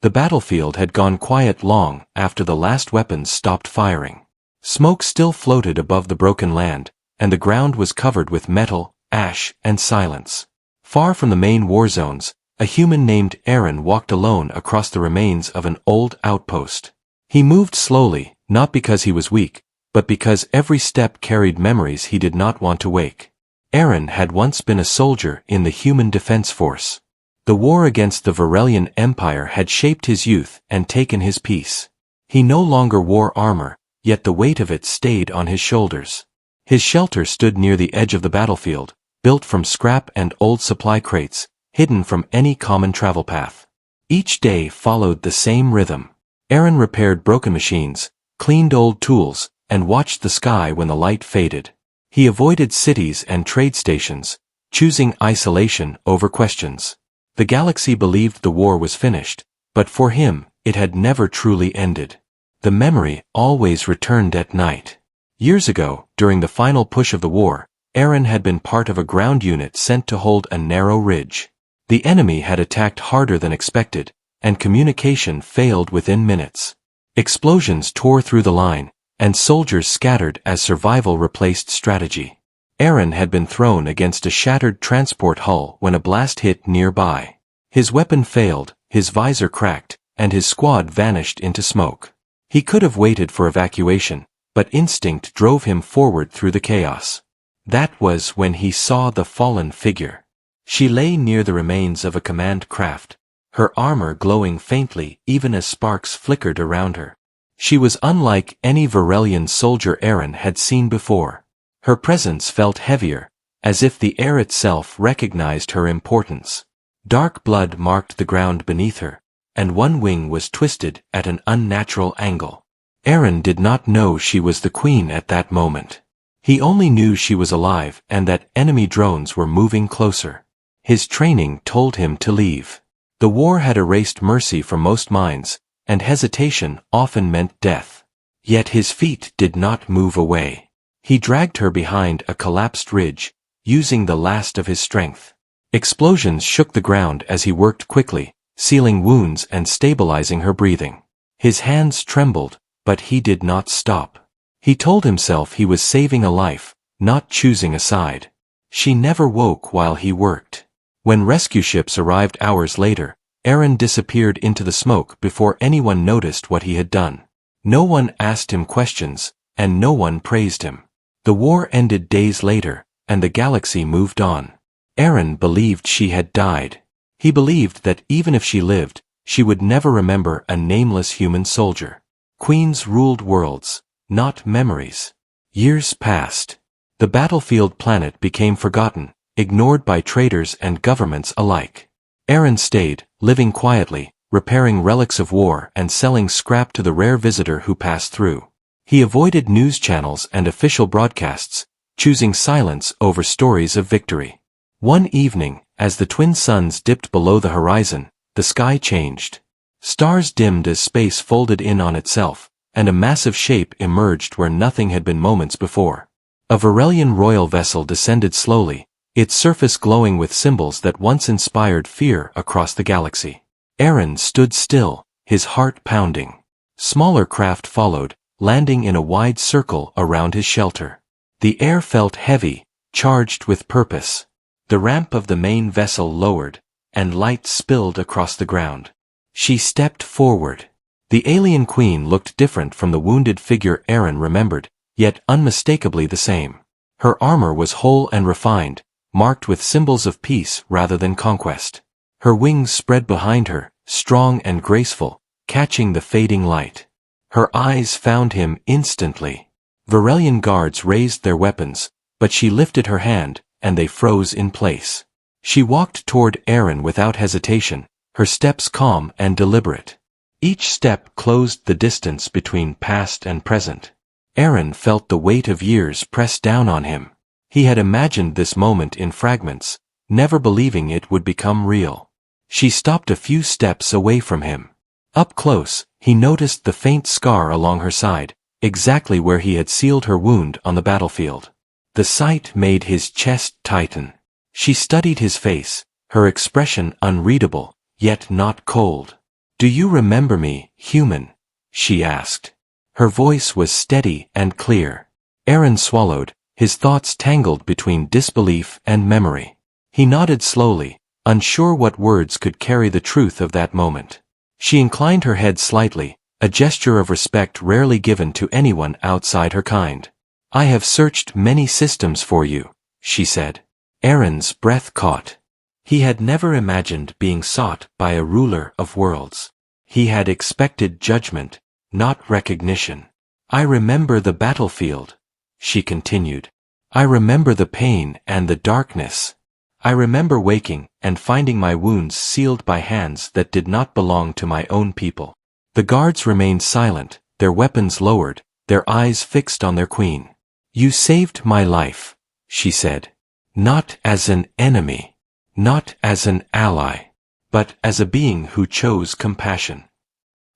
The battlefield had gone quiet long after the last weapons stopped firing. Smoke still floated above the broken land, and the ground was covered with metal, ash, and silence. Far from the main war zones, a human named Aaron walked alone across the remains of an old outpost. He moved slowly, not because he was weak, but because every step carried memories he did not want to wake. Aaron had once been a soldier in the Human Defense Force. The war against the Varelian Empire had shaped his youth and taken his peace. He no longer wore armor, yet the weight of it stayed on his shoulders. His shelter stood near the edge of the battlefield, built from scrap and old supply crates, hidden from any common travel path. Each day followed the same rhythm. Aaron repaired broken machines, cleaned old tools, and watched the sky when the light faded. He avoided cities and trade stations, choosing isolation over questions. The galaxy believed the war was finished, but for him, it had never truly ended. The memory always returned at night. Years ago, during the final push of the war, Aaron had been part of a ground unit sent to hold a narrow ridge. The enemy had attacked harder than expected, and communication failed within minutes. Explosions tore through the line, and soldiers scattered as survival replaced strategy. Aaron had been thrown against a shattered transport hull when a blast hit nearby. His weapon failed, his visor cracked, and his squad vanished into smoke. He could have waited for evacuation, but instinct drove him forward through the chaos. That was when he saw the fallen figure. She lay near the remains of a command craft, her armor glowing faintly even as sparks flickered around her. She was unlike any Varelian soldier Aaron had seen before. Her presence felt heavier, as if the air itself recognized her importance. Dark blood marked the ground beneath her, and one wing was twisted at an unnatural angle. Aaron did not know she was the queen at that moment. He only knew she was alive and that enemy drones were moving closer. His training told him to leave. The war had erased mercy from most minds, and hesitation often meant death. Yet his feet did not move away. He dragged her behind a collapsed ridge, using the last of his strength. Explosions shook the ground as he worked quickly, sealing wounds and stabilizing her breathing. His hands trembled, but he did not stop. He told himself he was saving a life, not choosing a side. She never woke while he worked. When rescue ships arrived hours later, Aaron disappeared into the smoke before anyone noticed what he had done. No one asked him questions, and no one praised him. The war ended days later, and the galaxy moved on. Aaron believed she had died. He believed that even if she lived, she would never remember a nameless human soldier. Queens ruled worlds, not memories. Years passed. The battlefield planet became forgotten, ignored by traders and governments alike. Aaron stayed, living quietly, repairing relics of war and selling scrap to the rare visitor who passed through. He avoided news channels and official broadcasts, choosing silence over stories of victory. One evening, as the twin suns dipped below the horizon, the sky changed. Stars dimmed as space folded in on itself, and a massive shape emerged where nothing had been moments before. A Varelian royal vessel descended slowly, its surface glowing with symbols that once inspired fear across the galaxy. Aaron stood still, his heart pounding. Smaller craft followed, landing in a wide circle around his shelter. The air felt heavy, charged with purpose. The ramp of the main vessel lowered, and light spilled across the ground. She stepped forward. The alien queen looked different from the wounded figure Aaron remembered, yet unmistakably the same. Her armor was whole and refined, marked with symbols of peace rather than conquest. Her wings spread behind her, strong and graceful, catching the fading light. Her eyes found him instantly. Varelian guards raised their weapons, but she lifted her hand, and they froze in place. She walked toward Aaron without hesitation, her steps calm and deliberate. Each step closed the distance between past and present. Aaron felt the weight of years press down on him. He had imagined this moment in fragments, never believing it would become real. She stopped a few steps away from him. Up close, he noticed the faint scar along her side, exactly where he had sealed her wound on the battlefield. The sight made his chest tighten. She studied his face, her expression unreadable, yet not cold. "Do you remember me, human?" she asked. Her voice was steady and clear. Aaron swallowed, his thoughts tangled between disbelief and memory. He nodded slowly, unsure what words could carry the truth of that moment. She inclined her head slightly, a gesture of respect rarely given to anyone outside her kind. "I have searched many systems for you," she said. Aaron's breath caught. He had never imagined being sought by a ruler of worlds. He had expected judgment, not recognition. "I remember the battlefield," she continued. "I remember the pain and the darkness. I remember waking and finding my wounds sealed by hands that did not belong to my own people." The guards remained silent, their weapons lowered, their eyes fixed on their queen. "You saved my life," she said. "Not as an enemy, not as an ally, but as a being who chose compassion."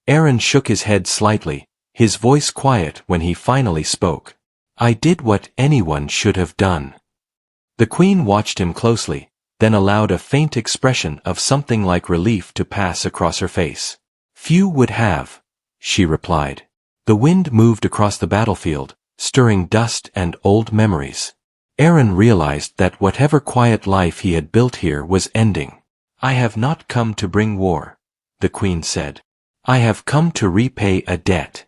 Aaron shook his head slightly, his voice quiet when he finally spoke. "I did what anyone should have done." The queen watched him closely, then allowed a faint expression of something like relief to pass across her face. "Few would have," she replied. The wind moved across the battlefield, stirring dust and old memories. Aaron realized that whatever quiet life he had built here was ending. "I have not come to bring war," the queen said. "I have come to repay a debt."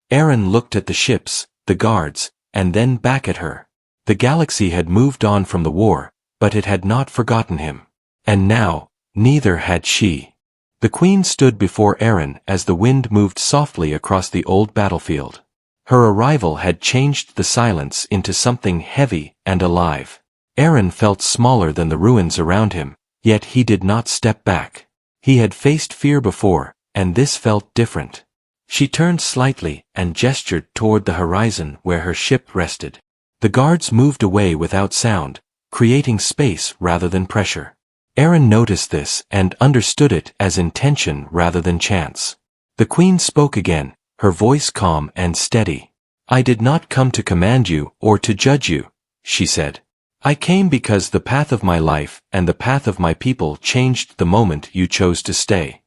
Aaron looked at the ships, the guards, and then back at her. The galaxy had moved on from the war, but it had not forgotten him. And now, neither had she. The queen stood before Aaron as the wind moved softly across the old battlefield. Her arrival had changed the silence into something heavy and alive. Aaron felt smaller than the ruins around him, yet he did not step back. He had faced fear before, and this felt different. She turned slightly and gestured toward the horizon where her ship rested. The guards moved away without sound, creating space rather than pressure. Aaron noticed this and understood it as intention rather than chance. The queen spoke again, her voice calm and steady. "I did not come to command you or to judge you," she said. "I came because the path of my life and the path of my people changed the moment you chose to stay."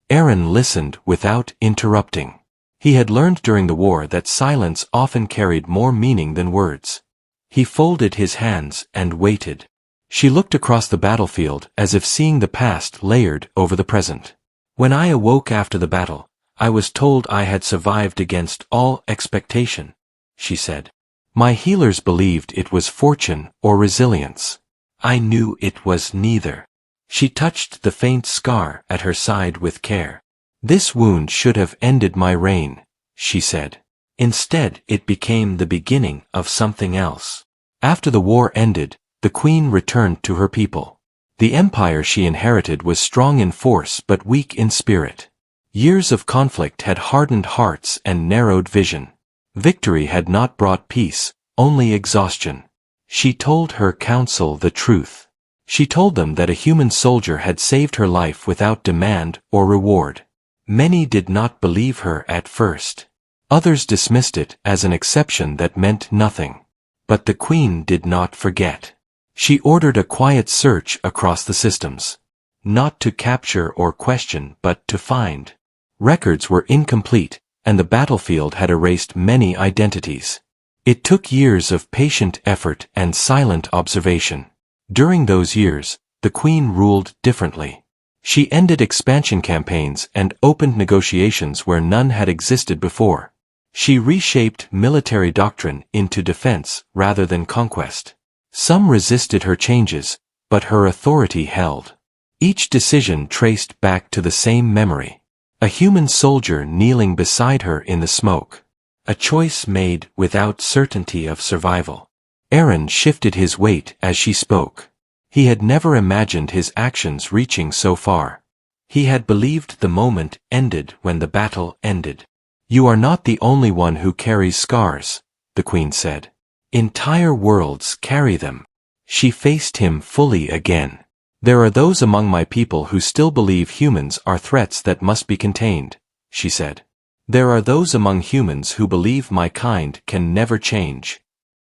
Aaron listened without interrupting. He had learned during the war that silence often carried more meaning than words. He folded his hands and waited. She looked across the battlefield as if seeing the past layered over the present. "When I awoke after the battle, I was told I had survived against all expectation," she said. "My healers believed it was fortune or resilience. I knew it was neither." She touched the faint scar at her side with care. "This wound should have ended my reign," she said. "Instead, it became the beginning of something else." After the war ended, the queen returned to her people. The empire she inherited was strong in force but weak in spirit. Years of conflict had hardened hearts and narrowed vision. Victory had not brought peace, only exhaustion. She told her council the truth. She told them that a human soldier had saved her life without demand or reward. Many did not believe her at first. Others dismissed it as an exception that meant nothing. But the queen did not forget. She ordered a quiet search across the systems. Not to capture or question but to find. Records were incomplete, and the battlefield had erased many identities. It took years of patient effort and silent observation. During those years, the queen ruled differently. She ended expansion campaigns and opened negotiations where none had existed before. She reshaped military doctrine into defense rather than conquest. Some resisted her changes, but her authority held. Each decision traced back to the same memory. A human soldier kneeling beside her in the smoke. A choice made without certainty of survival. Aaron shifted his weight as she spoke. He had never imagined his actions reaching so far. He had believed the moment ended when the battle ended. "You are not the only one who carries scars," the queen said. "Entire worlds carry them." She faced him fully again. "There are those among my people who still believe humans are threats that must be contained," she said. "There are those among humans who believe my kind can never change."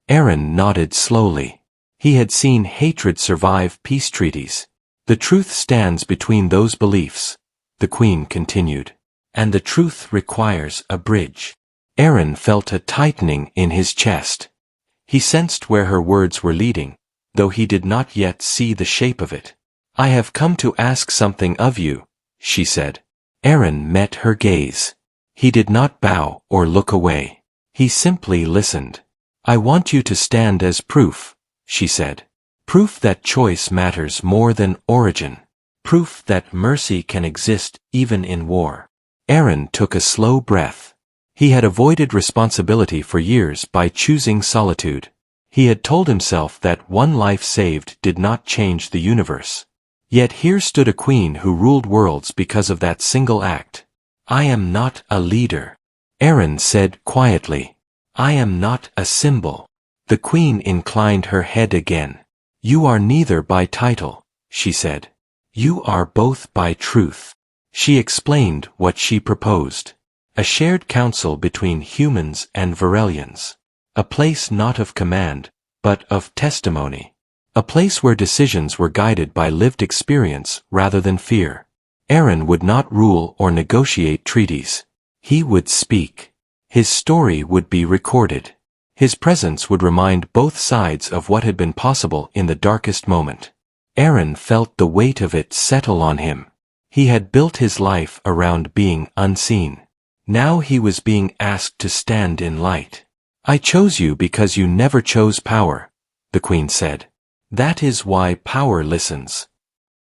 Aaron nodded slowly. He had seen hatred survive peace treaties. The truth stands between those beliefs. the Queen continued. And the truth requires a bridge. Aaron felt a tightening in his chest. He sensed where her words were leading, though he did not yet see the shape of it. I have come to ask something of you, she said. Aaron met her gaze. He did not bow or look away. He simply listened. I want you to stand as proof, she said. Proof that choice matters more than origin. Proof that mercy can exist even in war. Aaron took a slow breath. He had avoided responsibility for years by choosing solitude. He had told himself that one life saved did not change the universe. Yet here stood a queen who ruled worlds because of that single act. I am not a leader, Aaron said quietly. I am not a symbol. The queen inclined her head again. You are neither by title, she said. You are both by truth. She explained what she proposed. A shared council between humans and Varelians. A place not of command, but of testimony. A place where decisions were guided by lived experience rather than fear. Aaron would not rule or negotiate treaties. He would speak. His story would be recorded. His presence would remind both sides of what had been possible in the darkest moment. Aaron felt the weight of it settle on him. He had built his life around being unseen. Now he was being asked to stand in light. I chose you because you never chose power, the Queen said. That is why power listens.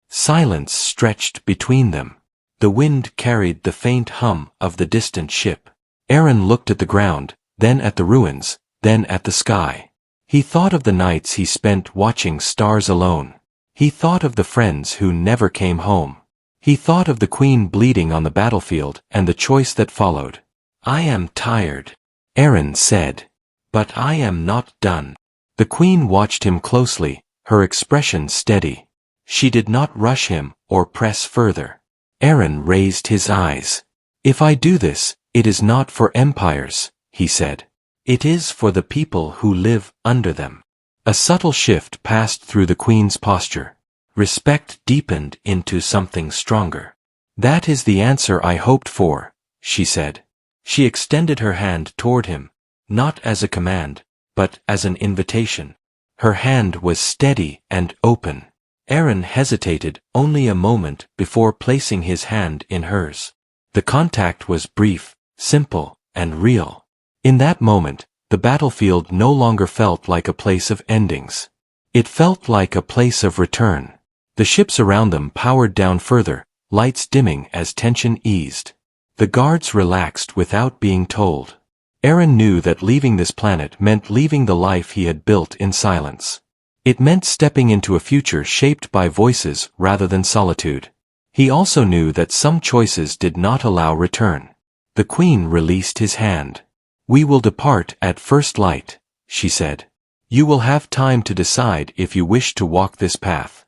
Silence stretched between them. The wind carried the faint hum of the distant ship. Aaron looked at the ground, then at the ruins, then at the sky. He thought of the nights he spent watching stars alone. He thought of the friends who never came home. He thought of the Queen bleeding on the battlefield and the choice that followed. I am tired, Aaron said. But I am not done. The Queen watched him closely, her expression steady. She did not rush him or press further. Aaron raised his eyes. If I do this, it is not for empires, he said. It is for the people who live under them. A subtle shift passed through the Queen's posture. Respect deepened into something stronger. That is the answer I hoped for, she said. She extended her hand toward him, not as a command, but as an invitation. Her hand was steady and open. Aaron hesitated only a moment before placing his hand in hers. The contact was brief, simple, and real. In that moment, the battlefield no longer felt like a place of endings. It felt like a place of return. The ships around them powered down further, lights dimming as tension eased. The guards relaxed without being told. Aaron knew that leaving this planet meant leaving the life he had built in silence. It meant stepping into a future shaped by voices rather than solitude. He also knew that some choices did not allow return. The Queen released his hand. We will depart at first light, she said. You will have time to decide if you wish to walk this path.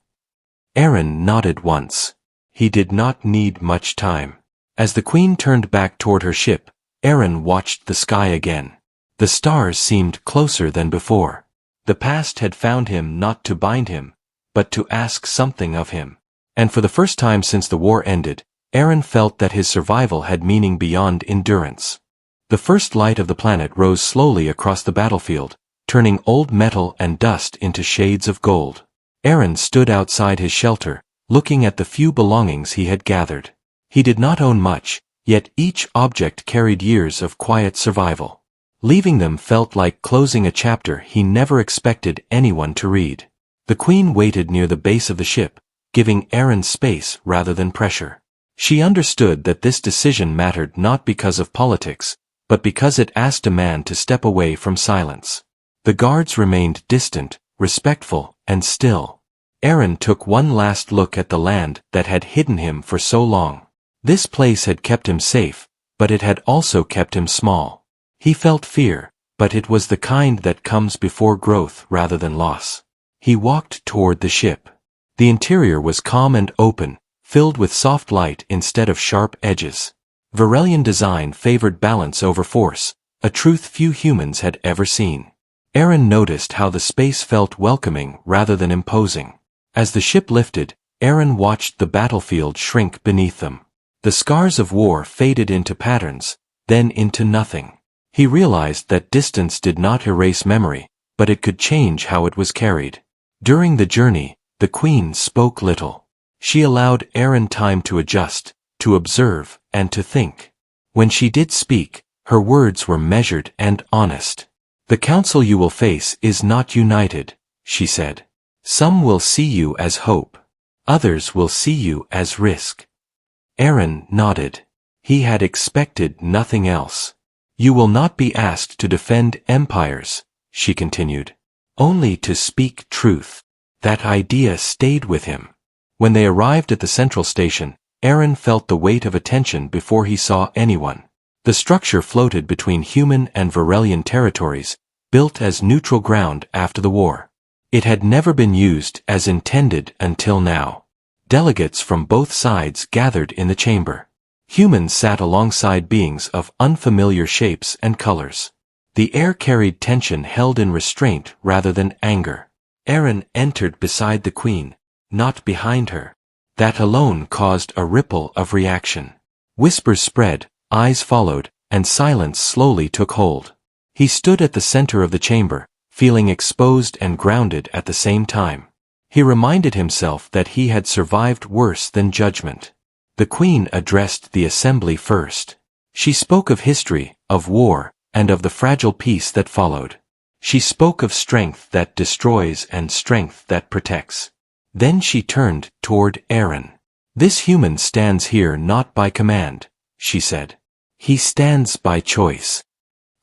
Aaron nodded once. He did not need much time. As the Queen turned back toward her ship, Aaron watched the sky again. The stars seemed closer than before. The past had found him not to bind him, but to ask something of him. And for the first time since the war ended, Aaron felt that his survival had meaning beyond endurance. The first light of the planet rose slowly across the battlefield, turning old metal and dust into shades of gold. Aaron stood outside his shelter, looking at the few belongings he had gathered. He did not own much, yet each object carried years of quiet survival. Leaving them felt like closing a chapter he never expected anyone to read. The Queen waited near the base of the ship, giving Aaron space rather than pressure. She understood that this decision mattered not because of politics, but because it asked a man to step away from silence. The guards remained distant, respectful, and still. Aaron took one last look at the land that had hidden him for so long. This place had kept him safe, but it had also kept him small. He felt fear, but it was the kind that comes before growth rather than loss. He walked toward the ship. The interior was calm and open, filled with soft light instead of sharp edges. Varelian design favored balance over force, a truth few humans had ever seen. Aaron noticed how the space felt welcoming rather than imposing. As the ship lifted, Aaron watched the battlefield shrink beneath them. The scars of war faded into patterns, then into nothing. He realized that distance did not erase memory, but it could change how it was carried. During the journey, the Queen spoke little. She allowed Aaron time to adjust, to observe, and to think. When she did speak, her words were measured and honest. "The council you will face is not united," she said. "Some will see you as hope. Others will see you as risk." Aaron nodded. He had expected nothing else. "You will not be asked to defend empires," she continued. "Only to speak truth." That idea stayed with him. When they arrived at the central station, Aaron felt the weight of attention before he saw anyone. The structure floated between human and Varelian territories, built as neutral ground after the war. It had never been used as intended until now. Delegates from both sides gathered in the chamber. Humans sat alongside beings of unfamiliar shapes and colors. The air carried tension held in restraint rather than anger. Aaron entered beside the Queen, not behind her. That alone caused a ripple of reaction. Whispers spread, eyes followed, and silence slowly took hold. He stood at the center of the chamber, feeling exposed and grounded at the same time. He reminded himself that he had survived worse than judgment. The Queen addressed the assembly first. She spoke of history, of war, and of the fragile peace that followed. She spoke of strength that destroys and strength that protects. Then she turned toward Aaron. "This human stands here not by command," she said. "He stands by choice."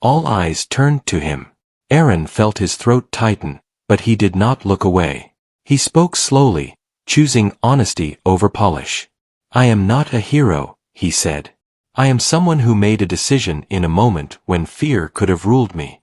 All eyes turned to him. Aaron felt his throat tighten, but he did not look away. He spoke slowly, choosing honesty over polish. "I am not a hero," he said. "I am someone who made a decision in a moment when fear could have ruled me."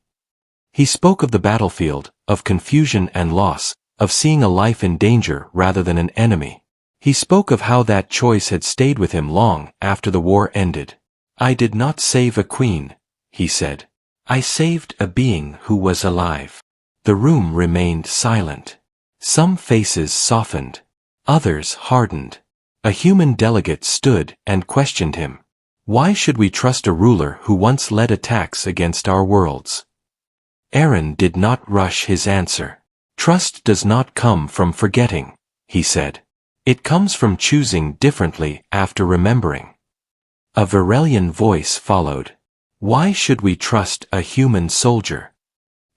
He spoke of the battlefield, of confusion and loss, of seeing a life in danger rather than an enemy. He spoke of how that choice had stayed with him long after the war ended. "I did not save a queen," he said. "I saved a being who was alive." The room remained silent. Some faces softened. Others hardened. A human delegate stood and questioned him. "Why should we trust a ruler who once led attacks against our worlds?" Aaron did not rush his answer. "Trust does not come from forgetting," he said. "It comes from choosing differently after remembering." A Varelian voice followed. "Why should we trust a human soldier?"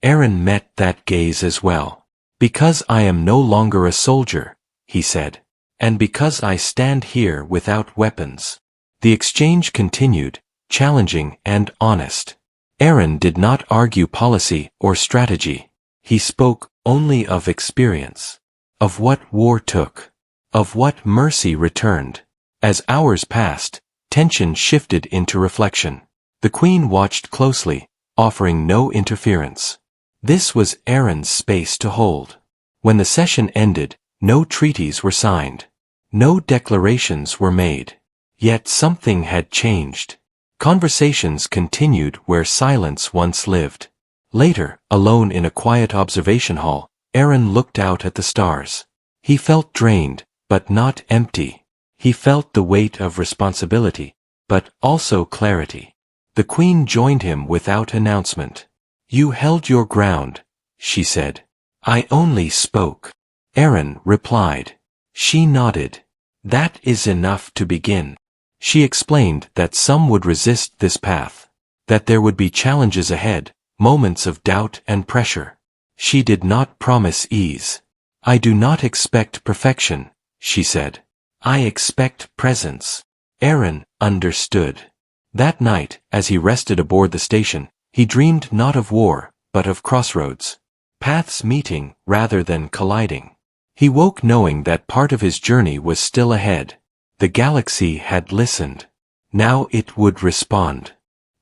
Aaron met that gaze as well. "Because I am no longer a soldier," he said. "And because I stand here without weapons." The exchange continued, challenging and honest. Aaron did not argue policy or strategy. He spoke only of experience. Of what war took. Of what mercy returned. As hours passed, tension shifted into reflection. The Queen watched closely, offering no interference. This was Aaron's space to hold. When the session ended, no treaties were signed. No declarations were made. Yet something had changed. Conversations continued where silence once lived. Later, alone in a quiet observation hall, Aaron looked out at the stars. He felt drained, but not empty. He felt the weight of responsibility, but also clarity. The Queen joined him without announcement. "You held your ground," she said. "I only spoke." Aaron replied. She nodded. "That is enough to begin." She explained that some would resist this path. That there would be challenges ahead, moments of doubt and pressure. She did not promise ease. "I do not expect perfection," she said. "I expect presence." Aaron understood. That night, as he rested aboard the station, he dreamed not of war, but of crossroads. Paths meeting rather than colliding. He woke knowing that part of his journey was still ahead. The galaxy had listened. Now it would respond.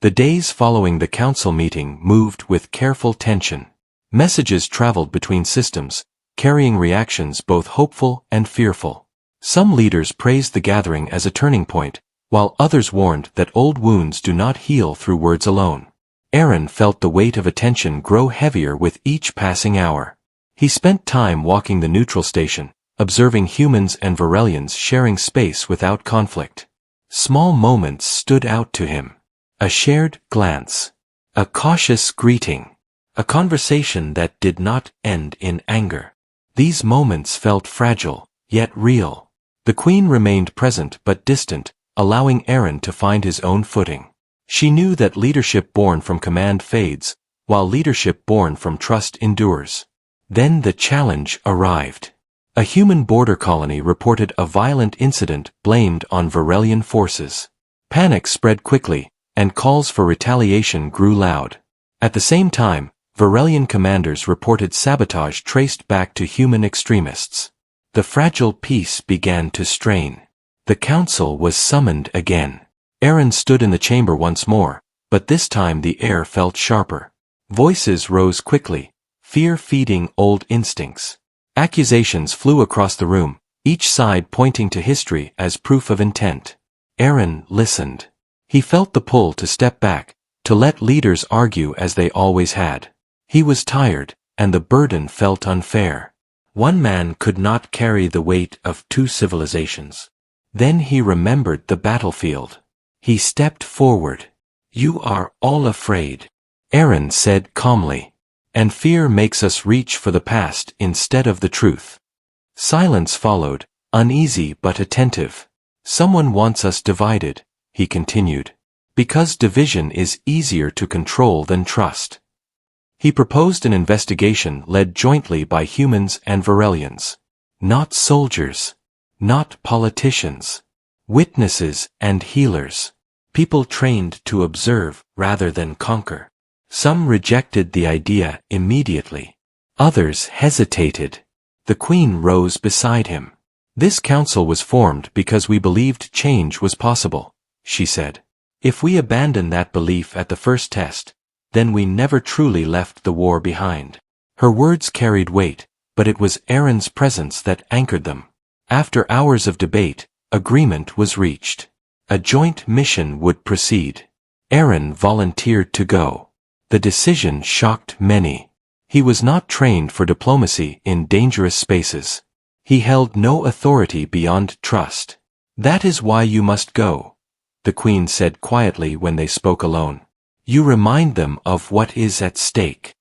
The days following the council meeting moved with careful tension. Messages traveled between systems, carrying reactions both hopeful and fearful. Some leaders praised the gathering as a turning point, while others warned that old wounds do not heal through words alone. Aaron felt the weight of attention grow heavier with each passing hour. He spent time walking the neutral station, observing humans and Varelians sharing space without conflict. Small moments stood out to him. A shared glance. A cautious greeting. A conversation that did not end in anger. These moments felt fragile, yet real. The Queen remained present but distant, allowing Aaron to find his own footing. She knew that leadership born from command fades, while leadership born from trust endures. Then the challenge arrived. A human border colony reported a violent incident blamed on Varelian forces. Panic spread quickly, and calls for retaliation grew loud. At the same time, Varelian commanders reported sabotage traced back to human extremists. The fragile peace began to strain. The council was summoned again. Aaron stood in the chamber once more, but this time the air felt sharper. Voices rose quickly, fear feeding old instincts. Accusations flew across the room, each side pointing to history as proof of intent. Aaron listened. He felt the pull to step back, to let leaders argue as they always had. He was tired, and the burden felt unfair. One man could not carry the weight of two civilizations. Then he remembered the battlefield. He stepped forward. "You are all afraid," Aaron said calmly. "And fear makes us reach for the past instead of the truth." Silence followed, uneasy but attentive. "Someone wants us divided," he continued. "Because division is easier to control than trust." He proposed an investigation led jointly by humans and Varelians. Not soldiers. Not politicians. Witnesses and healers. People trained to observe rather than conquer. Some rejected the idea immediately. Others hesitated. The Queen rose beside him. "This council was formed because we believed change was possible," she said. "If we abandon that belief at the first test, then we never truly left the war behind." Her words carried weight, but it was Aaron's presence that anchored them. After hours of debate, agreement was reached. A joint mission would proceed. Aaron volunteered to go. The decision shocked many. He was not trained for diplomacy in dangerous spaces. He held no authority beyond trust. "That is why you must go," the Queen said quietly when they spoke alone. "You remind them of what is at stake."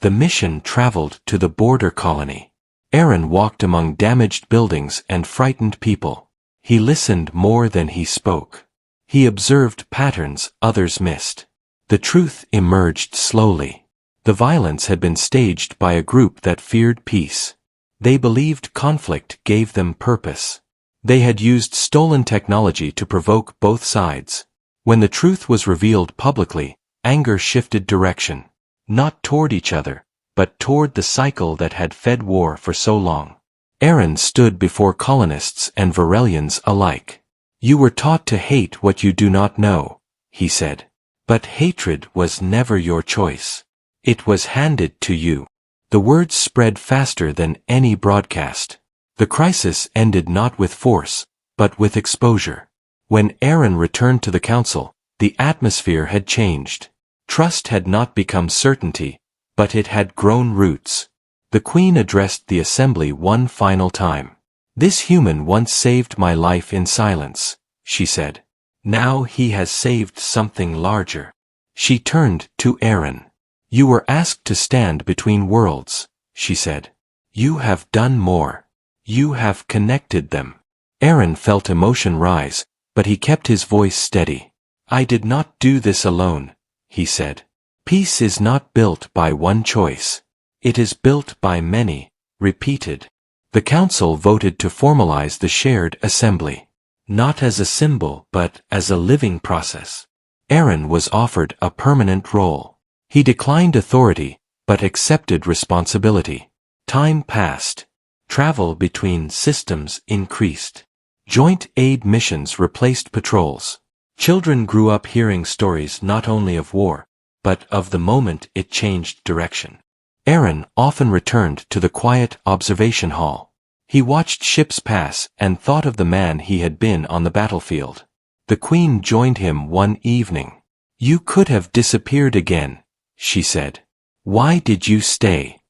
The mission traveled to the border colony. Aaron walked among damaged buildings and frightened people. He listened more than he spoke. He observed patterns others missed. The truth emerged slowly. The violence had been staged by a group that feared peace. They believed conflict gave them purpose. They had used stolen technology to provoke both sides. When the truth was revealed publicly, anger shifted direction. Not toward each other, but toward the cycle that had fed war for so long. Aaron stood before colonists and Varelians alike. "You were taught to hate what you do not know," he said. "But hatred was never your choice. It was handed to you." The words spread faster than any broadcast. The crisis ended not with force, but with exposure. When Aaron returned to the council, the atmosphere had changed. Trust had not become certainty, but it had grown roots. The Queen addressed the assembly one final time. "This human once saved my life in silence," she said. "Now he has saved something larger." She turned to Aaron. "You were asked to stand between worlds," she said. "You have done more. You have connected them." Aaron felt emotion rise, but he kept his voice steady. "I did not do this alone," he said. "Peace is not built by one choice. It is built by many, repeated." The council voted to formalize the shared assembly. Not as a symbol but as a living process. Aaron was offered a permanent role. He declined authority, but accepted responsibility. Time passed. Travel between systems increased. Joint aid missions replaced patrols. Children grew up hearing stories not only of war, but of the moment it changed direction. Aaron often returned to the quiet observation hall. He watched ships pass and thought of the man he had been on the battlefield. The Queen joined him one evening. "You could have disappeared again," she said. "Why did you stay?"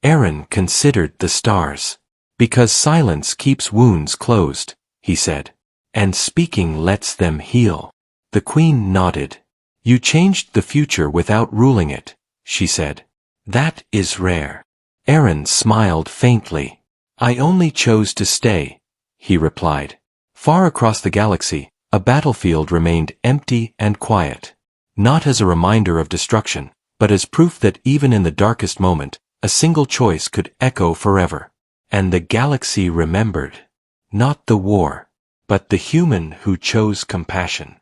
Aaron considered the stars. "Because silence keeps wounds closed," he said. And speaking lets them heal. The Queen nodded. You changed the future without ruling it, she said. That is rare. Aaron smiled faintly. I only chose to stay, he replied. Far across the galaxy, a battlefield remained empty and quiet. Not as a reminder of destruction, but as proof that even in the darkest moment, a single choice could echo forever. And the galaxy remembered. Not the war, but the human who chose compassion.